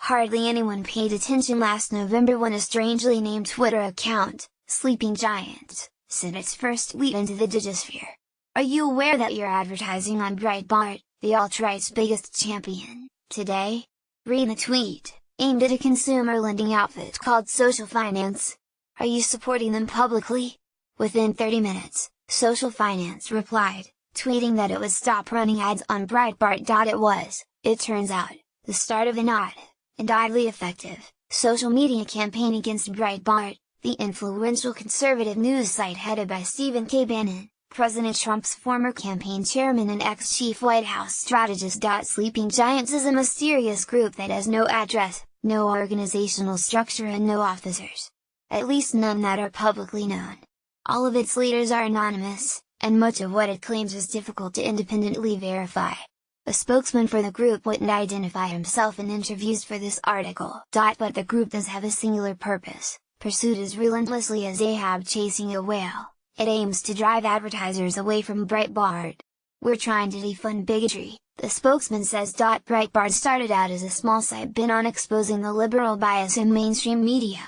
Hardly anyone paid attention last November when a strangely named Twitter account, Sleeping Giants, sent its first tweet into the digisphere. Are you aware that you're advertising on Breitbart, the alt-right's biggest champion, today? Read the tweet, aimed at a consumer lending outfit called Social Finance. Are you supporting them publicly? Within 30 minutes, Social Finance replied, tweeting that it would stop running ads on Breitbart. It turns out, the start of an odd, and oddly effective, social media campaign against Breitbart, the influential conservative news site headed by Stephen K. Bannon, President Trump's former campaign chairman and ex-chief White House strategist. Sleeping Giants is a mysterious group that has no address, no organizational structure and no officers. At least none that are publicly known. All of its leaders are anonymous, and much of what it claims is difficult to independently verify. A spokesman for the group wouldn't identify himself in interviews for this article. But the group does have a singular purpose, pursued as relentlessly as Ahab chasing a whale. It aims to drive advertisers away from Breitbart. We're trying to defund bigotry, the spokesman says. Breitbart started out as a small site bent on exposing the liberal bias in mainstream media.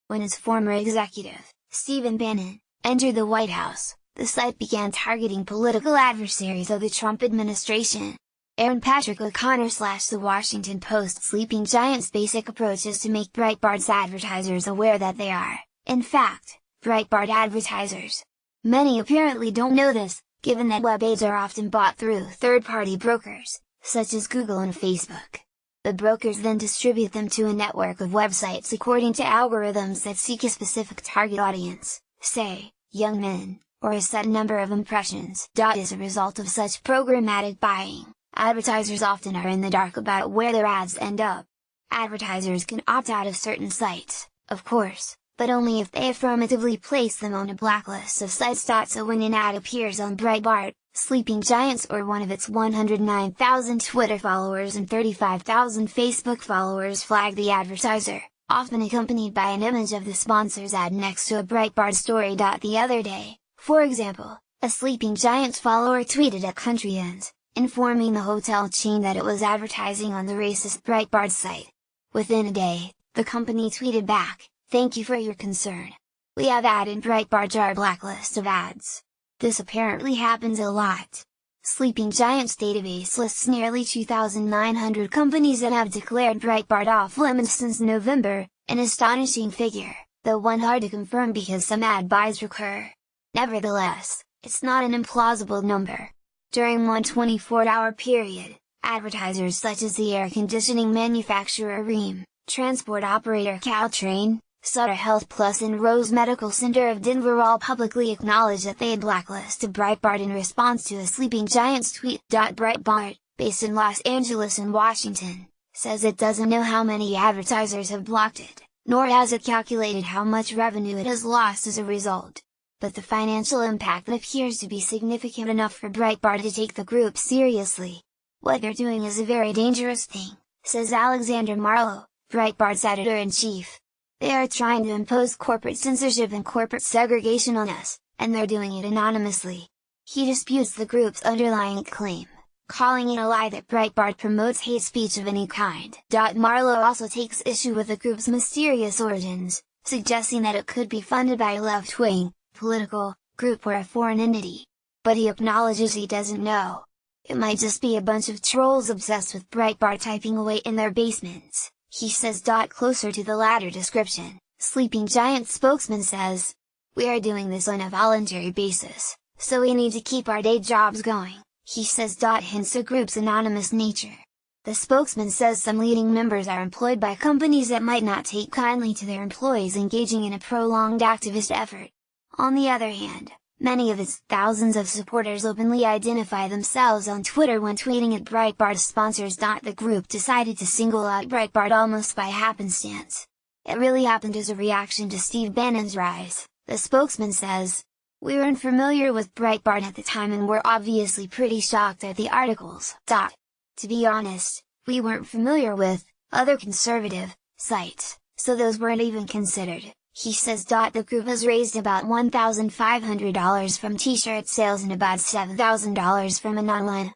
When its former executive, Stephen Bannon, entered the White House, the site began targeting political adversaries of the Trump administration. Aaron Patrick O'Connor / The Washington Post. Sleeping Giants' basic approach is to make Breitbart's advertisers aware that they are, in fact, Breitbart advertisers. Many apparently don't know this, given that web ads are often bought through third-party brokers, such as Google and Facebook. The brokers then distribute them to a network of websites according to algorithms that seek a specific target audience, say, young men, or a set number of impressions. As a result of such programmatic buying, advertisers often are in the dark about where their ads end up. Advertisers can opt out of certain sites, of course, but only if they affirmatively place them on a blacklist of sites. So when an ad appears on Breitbart, Sleeping Giants or one of its 109,000 Twitter followers and 35,000 Facebook followers flag the advertiser, often accompanied by an image of the sponsor's ad next to a Breitbart story. The other day, for example, a Sleeping Giants follower tweeted at Country Ends, informing the hotel chain that it was advertising on the racist Breitbart site. Within a day, the company tweeted back, "Thank you for your concern. We have added Breitbart to our blacklist of ads." This apparently happens a lot. Sleeping Giants database lists nearly 2,900 companies that have declared Breitbart off limits since November, an astonishing figure, though one hard to confirm because some ad buys recur. Nevertheless, it's not an implausible number. During one 24-hour period, advertisers such as the air conditioning manufacturer Rheem, transport operator Caltrain, Sutter Health Plus and Rose Medical Center of Denver all publicly acknowledged that they had blacklisted Breitbart in response to a Sleeping Giants tweet. Breitbart, based in Los Angeles and Washington, says it doesn't know how many advertisers have blocked it, nor has it calculated how much revenue it has lost as a result. But the financial impact appears to be significant enough for Breitbart to take the group seriously. What they're doing is a very dangerous thing, says Alexander Marlowe, Breitbart's editor-in-chief. They are trying to impose corporate censorship and corporate segregation on us, and they're doing it anonymously. He disputes the group's underlying claim, calling it a lie that Breitbart promotes hate speech of any kind. Marlowe also takes issue with the group's mysterious origins, suggesting that it could be funded by a left-wing, political, group or a foreign entity. But he acknowledges he doesn't know. It might just be a bunch of trolls obsessed with Breitbart typing away in their basements, he says. Closer to the latter description, Sleeping Giants spokesman says, "We are doing this on a voluntary basis, so we need to keep our day jobs going," he says. Hence the group's anonymous nature. The spokesman says some leading members are employed by companies that might not take kindly to their employees engaging in a prolonged activist effort. On the other hand, many of its thousands of supporters openly identify themselves on Twitter when tweeting at Breitbart sponsors. The group decided to single out Breitbart almost by happenstance. It really happened as a reaction to Steve Bannon's rise, the spokesman says. "We weren't familiar with Breitbart at the time and were obviously pretty shocked at the articles." To be honest, we weren't familiar with other conservative sites, so those weren't even considered, he says. The group has raised about $1,500 from t-shirt sales and about $7,000 from an online